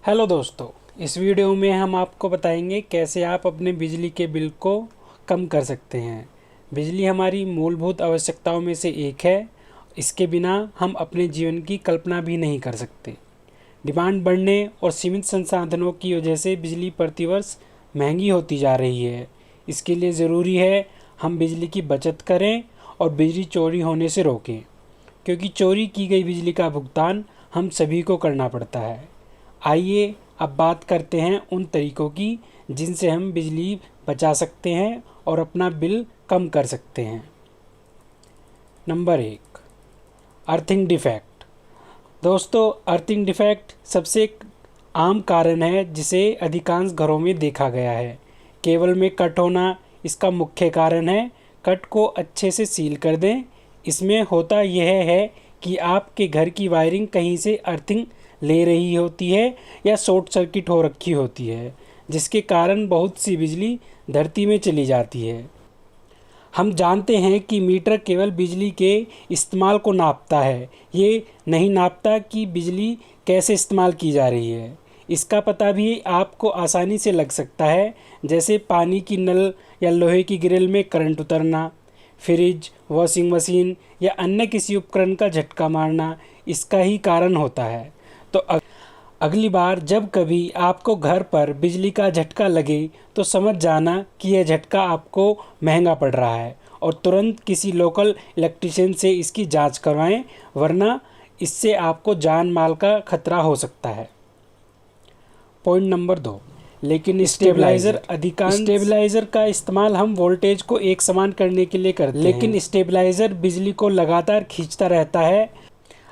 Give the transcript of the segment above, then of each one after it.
Hello दोस्तों, इस video में हम आपको बताएंगे कैसे आप अपने बिजली के बिल को कम कर सकते हैं। बिजली हमारी मूलभूत आवश्यकताओं में से एक है। इसके बिना हम अपने जीवन की कल्पना भी नहीं कर सकते। डिमांड बढ़ने और सीमित संसाधनों की वजह से बिजली प्रतिवर्ष महंगी होती जा रही है। इसके लिए ज़रूरी है हम बिजली की बचत करें और बिजली चोरी होने से रोकें, क्योंकि चोरी की गई बिजली का भुगतान हम सभी को करना पड़ता है। आइए अब बात करते हैं उन तरीकों की जिनसे हम बिजली बचा सकते हैं और अपना बिल कम कर सकते हैं। Number 1, earthing defect. दोस्तों, अर्थिंग डिफेक्ट सबसे आम कारण है जिसे अधिकांश घरों में देखा गया है। केबल में कट होना इसका मुख्य कारण है। कट को अच्छे से सील कर दें। इसमें होता यह है कि आपके घर की वायरिंग कहीं से अर्थिंग ले रही होती है या शॉर्ट सर्किट हो रखी होती है, जिसके कारण बहुत सी बिजली धरती में चली जाती है। हम जानते हैं कि मीटर केवल बिजली के इस्तेमाल को नापता है, ये नहीं नापता कि बिजली कैसे इस्तेमाल की जा रही है। इसका पता भी आपको आसानी से लग सकता है, जैसे पानी की नल या लोहे की ग्रिल में करंट उतरना, फ्रिज, वॉशिंग मशीन या अन्य किसी उपकरण का झटका मारना इसका ही कारण होता है। तो अगली बार जब कभी आपको घर पर बिजली का झटका लगे तो समझ जाना कि यह झटका आपको महंगा पड़ रहा है और तुरंत किसी लोकल इलेक्ट्रिशियन से इसकी जांच करवाएं, वरना इससे आपको जान माल का खतरा हो सकता है। पॉइंट नंबर 2, लेकिन स्टेबलाइज़र का इस्तेमाल हम वोल्टेज को एक समान करने के लिए करते हैं, लेकिन स्टेबलाइज़र बिजली को लगातार खींचता रहता है।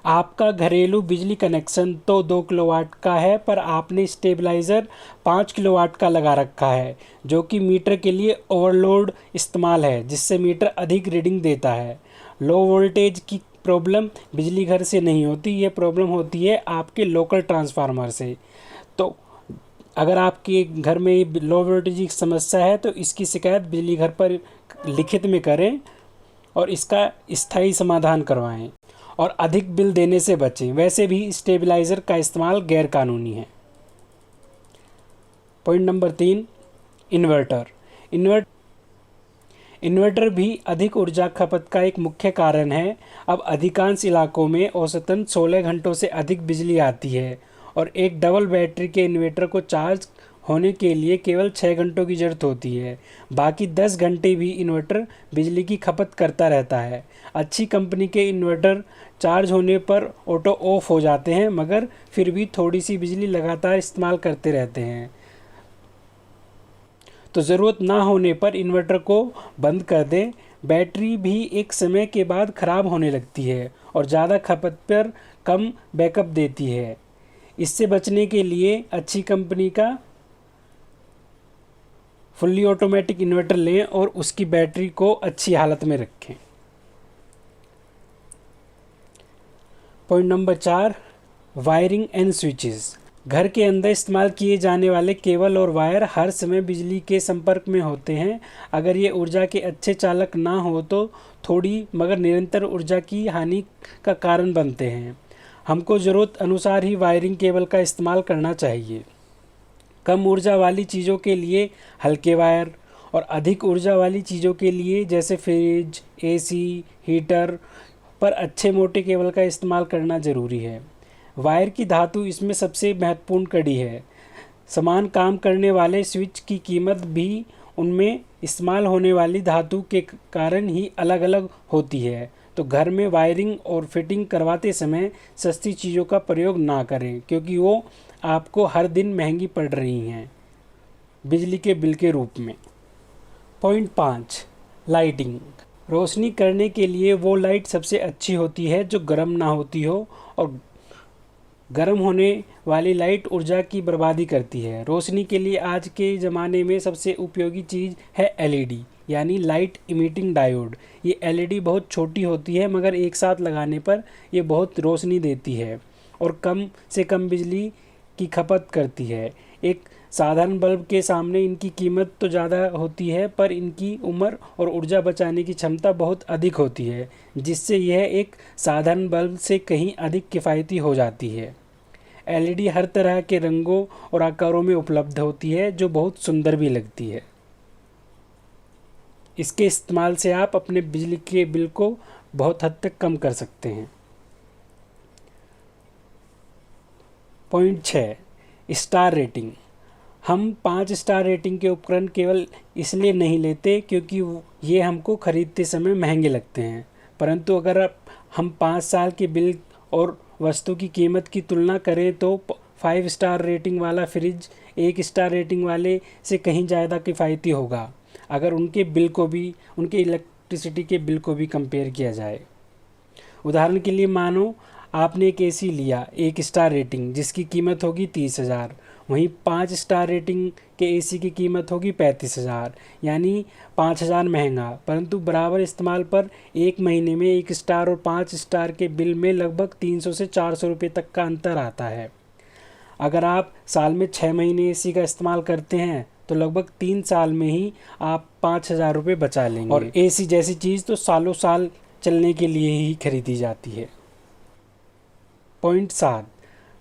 आपका घरेलू बिजली कनेक्शन तो 2 किलोवाट का है, पर आपने स्टेबलाइज़र 5 किलोवाट का लगा रखा है, जो कि मीटर के लिए ओवरलोड इस्तेमाल है, जिससे मीटर अधिक रीडिंग देता है। लो वोल्टेज की प्रॉब्लम बिजली घर से नहीं होती, ये प्रॉब्लम होती है आपके लोकल ट्रांसफार्मर से। तो अगर आपके घर में लो वोल्टेज की समस्या है तो इसकी शिकायत बिजली घर पर लिखित में करें और इसका स्थायी समाधान करवाएं और अधिक बिल देने से बचें। वैसे भी स्टेबलाइज़र का इस्तेमाल गैर कानूनी है। पॉइंट नंबर 3, इन्वर्टर भी अधिक ऊर्जा खपत का एक मुख्य कारण है। अब अधिकांश इलाकों में औसतन 16 घंटों से अधिक बिजली आती है और एक डबल बैटरी के इन्वर्टर को चार्ज होने के लिए केवल 6 घंटों की ज़रूरत होती है। बाकी 10 घंटे भी इन्वर्टर बिजली की खपत करता रहता है। अच्छी कंपनी के इन्वर्टर चार्ज होने पर ऑटो ऑफ हो जाते हैं, मगर फिर भी थोड़ी सी बिजली लगातार इस्तेमाल करते रहते हैं। तो ज़रूरत ना होने पर इन्वर्टर को बंद कर दें। बैटरी भी एक समय के बाद ख़राब होने लगती है और ज़्यादा खपत पर कम बैकअप देती है। इससे बचने के लिए अच्छी कंपनी का फुल्ली ऑटोमेटिक इन्वर्टर लें और उसकी बैटरी को अच्छी हालत में रखें। Point number 4, wiring and switches. घर के अंदर इस्तेमाल किए जाने वाले केबल और वायर हर समय बिजली के संपर्क में होते हैं। अगर ये ऊर्जा के अच्छे चालक ना हो तो थोड़ी मगर निरंतर ऊर्जा की हानि का कारण बनते हैं। हमको ज़रूरत अनुसार ही वायरिंग केबल का इस्तेमाल करना चाहिए। कम ऊर्जा वाली चीज़ों के लिए हल्के वायर और अधिक ऊर्जा वाली चीज़ों के लिए जैसे फ्रिज, एसी, हीटर पर अच्छे मोटे केबल का इस्तेमाल करना ज़रूरी है। वायर की धातु इसमें सबसे महत्वपूर्ण कड़ी है। समान काम करने वाले स्विच की कीमत भी उनमें इस्तेमाल होने वाली धातु के कारण ही अलग अलग होती है। तो घर में वायरिंग और फिटिंग करवाते समय सस्ती चीज़ों का प्रयोग ना करें, क्योंकि वो आपको हर दिन महंगी पड़ रही हैं बिजली के बिल के रूप में। Point 5, lighting. रोशनी करने के लिए वो लाइट सबसे अच्छी होती है जो गर्म ना होती हो, और गर्म होने वाली लाइट ऊर्जा की बर्बादी करती है। रोशनी के लिए आज के ज़माने में सबसे उपयोगी चीज़ है एलईडी, यानी लाइट इमिटिंग डायोड। ये एलईडी बहुत छोटी होती है, मगर एक साथ लगाने पर ये बहुत रोशनी देती है और कम से कम बिजली की खपत करती है। एक साधारण बल्ब के सामने इनकी कीमत तो ज़्यादा होती है, पर इनकी उम्र और ऊर्जा बचाने की क्षमता बहुत अधिक होती है, जिससे यह एक साधारण बल्ब से कहीं अधिक किफ़ायती हो जाती है। एलईडी हर तरह के रंगों और आकारों में उपलब्ध होती है जो बहुत सुंदर भी लगती है। इसके इस्तेमाल से आप अपने बिजली के बिल को बहुत हद तक कम कर सकते हैं। Point 6, star rating. हम 5 स्टार रेटिंग के उपकरण केवल इसलिए नहीं लेते क्योंकि ये हमको खरीदते समय महंगे लगते हैं, परंतु अगर हम 5 साल के बिल और वस्तु की कीमत की तुलना करें तो 5 स्टार रेटिंग वाला फ्रिज 1 स्टार रेटिंग वाले से कहीं ज़्यादा किफ़ायती होगा, अगर उनके इलेक्ट्रिसिटी के बिल को भी कंपेयर किया जाए। उदाहरण के लिए मानो आपने एक एसी लिया 1 स्टार रेटिंग जिसकी कीमत होगी 30,000, वहीं 5 स्टार रेटिंग के एसी की कीमत होगी 35,000, यानी 5,000 महंगा, परंतु बराबर इस्तेमाल पर 1 महीने में 1 स्टार और 5 स्टार के बिल में लगभग 300 से 400 रुपये तक का अंतर आता है। अगर आप साल में 6 महीने एसी का इस्तेमाल करते हैं तो लगभग 3 साल में ही आप 5,000 रुपये बचा लेंगे। और एसी जैसी चीज़ तो सालों साल चलने के लिए ही खरीदी जाती है। Point 7,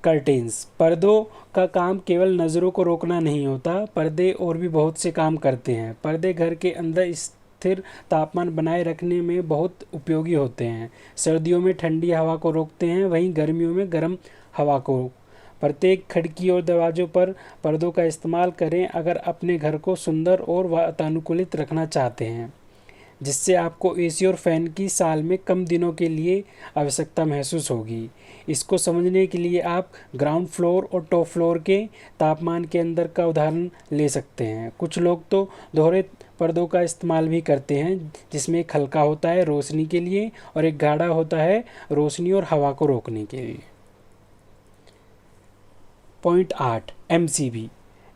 curtains. पर्दों का काम केवल नज़रों को रोकना नहीं होता, पर्दे और भी बहुत से काम करते हैं। पर्दे घर के अंदर स्थिर तापमान बनाए रखने में बहुत उपयोगी होते हैं। सर्दियों में ठंडी हवा को रोकते हैं, वहीं गर्मियों में गर्म हवा को। प्रत्येक खिड़की और दरवाज़ों पर पर्दों का इस्तेमाल करें अगर अपने घर को सुंदर और वातानुकूलित रखना चाहते हैं, जिससे आपको एसी और फैन की साल में कम दिनों के लिए आवश्यकता महसूस होगी। इसको समझने के लिए आप ग्राउंड फ्लोर और टॉप फ्लोर के तापमान के अंदर का उदाहरण ले सकते हैं। कुछ लोग तो दोहरे पर्दों का इस्तेमाल भी करते हैं, जिसमें एक हल्का होता है रोशनी के लिए और एक गाढ़ा होता है रोशनी और हवा को रोकने के लिए। पॉइंट 8,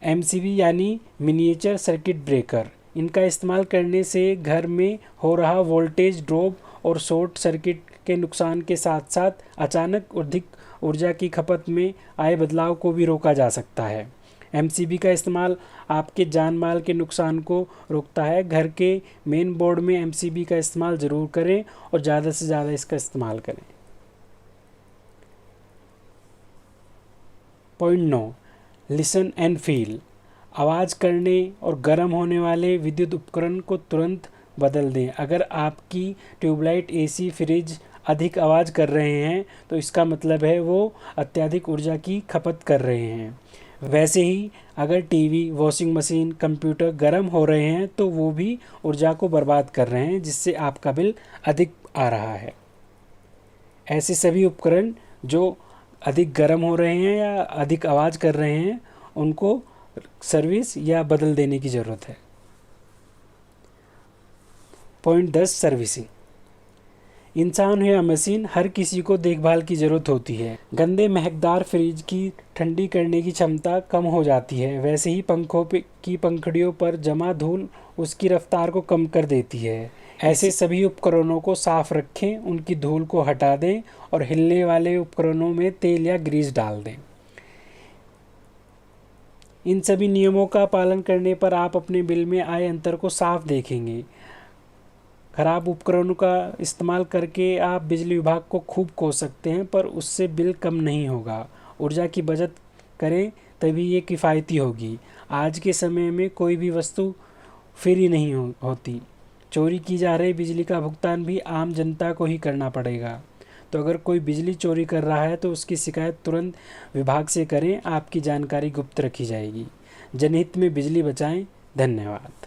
एमसीबी यानी मिनिएचर सर्किट ब्रेकर। इनका इस्तेमाल करने से घर में हो रहा वोल्टेज ड्रॉप और शॉर्ट सर्किट के नुकसान के साथ साथ अचानक अधिक ऊर्जा की खपत में आए बदलाव को भी रोका जा सकता है। एमसीबी का इस्तेमाल आपके जान माल के नुकसान को रोकता है। घर के मेन बोर्ड में एमसीबी का इस्तेमाल ज़रूर करें और ज़्यादा से ज़्यादा इसका इस्तेमाल करें। Point 9, listen and feel. आवाज़ करने और गर्म होने वाले विद्युत उपकरण को तुरंत बदल दें। अगर आपकी ट्यूबलाइट, एसी, फ्रिज अधिक आवाज़ कर रहे हैं तो इसका मतलब है वो अत्यधिक ऊर्जा की खपत कर रहे हैं। वैसे ही अगर टीवी, वॉशिंग मशीन, कंप्यूटर गर्म हो रहे हैं तो वो भी ऊर्जा को बर्बाद कर रहे हैं, जिससे आपका बिल अधिक आ रहा है। ऐसे सभी उपकरण जो अधिक गर्म हो रहे हैं या अधिक आवाज़ कर रहे हैं उनको सर्विस या बदल देने की ज़रूरत है। Point 10, servicing. इंसान हो या मशीन, हर किसी को देखभाल की ज़रूरत होती है। गंदे महकदार फ्रिज की ठंडी करने की क्षमता कम हो जाती है, वैसे ही पंखों की पंखुड़ियों पर जमा धूल उसकी रफ्तार को कम कर देती है। ऐसे सभी उपकरणों को साफ रखें, उनकी धूल को हटा दें और हिलने वाले उपकरणों में तेल या ग्रीस डाल दें। इन सभी नियमों का पालन करने पर आप अपने बिल में आए अंतर को साफ देखेंगे। खराब उपकरणों का इस्तेमाल करके आप बिजली विभाग को खूब कोस सकते हैं, पर उससे बिल कम नहीं होगा। ऊर्जा की बचत करें, तभी ये किफ़ायती होगी। आज के समय में कोई भी वस्तु फ्री नहीं होती। चोरी की जा रही बिजली का भुगतान भी आम जनता को ही करना पड़ेगा। तो अगर कोई बिजली चोरी कर रहा है तो उसकी शिकायत तुरंत विभाग से करें, आपकी जानकारी गुप्त रखी जाएगी। जनहित में बिजली बचाएं। धन्यवाद।